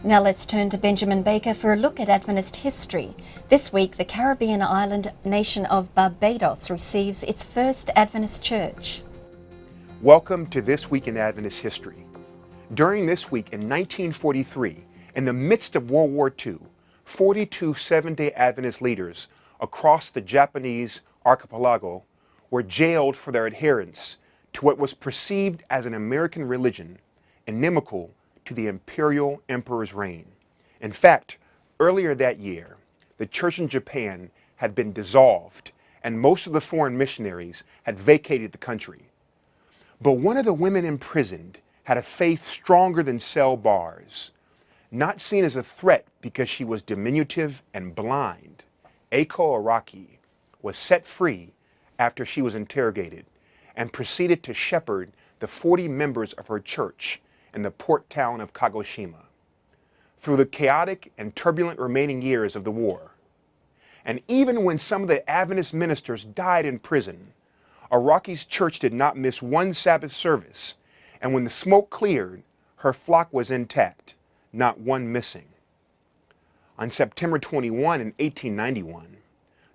Now let's turn to Benjamin Baker for a look at Adventist history. This week, the Caribbean island nation of Barbados receives its first Adventist church. Welcome to This Week in Adventist History. During this week in 1943, in the midst of World War II, 42 Seventh-day Adventist leaders across the Japanese archipelago were jailed for their adherence to what was perceived as an American religion inimical to the imperial emperor's reign. In fact, earlier that year, the church in Japan had been dissolved and most of the foreign missionaries had vacated the country. But one of the women imprisoned had a faith stronger than cell bars. Not seen as a threat because she was diminutive and blind, Ai Araki was set free after she was interrogated and proceeded to shepherd the 40 members of her church in the port town of Kagoshima through the chaotic and turbulent remaining years of the war. And even when some of the Adventist ministers died in prison, Araki's church did not miss one Sabbath service, and when the smoke cleared, her flock was intact, not one missing. On September 21 in 1891,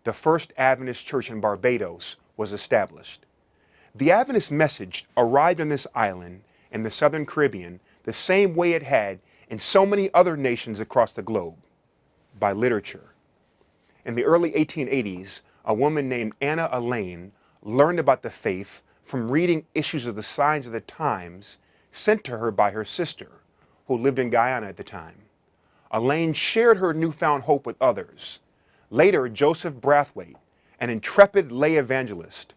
the first Adventist church in Barbados was established. The Adventist message arrived on this island in the Southern Caribbean the same way it had in so many other nations across the globe, by literature. In the early 1880s, a woman named Anna Elaine learned about the faith from reading issues of the Signs of the Times sent to her by her sister, who lived in Guyana at the time. Elaine shared her newfound hope with others. Later, Joseph Brathwaite, an intrepid lay evangelist,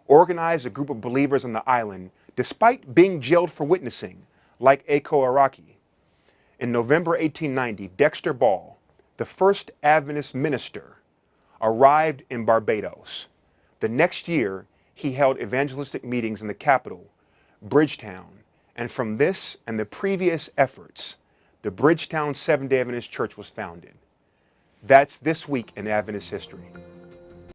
organized a group of believers on the island despite being jailed for witnessing, like Ai Araki. In November 1890, Dexter Ball, the first Adventist minister, arrived in Barbados. The next year, he held evangelistic meetings in the capital, Bridgetown, and from this and the previous efforts, the Bridgetown Seventh-day Adventist Church was founded. That's This Week in Adventist History.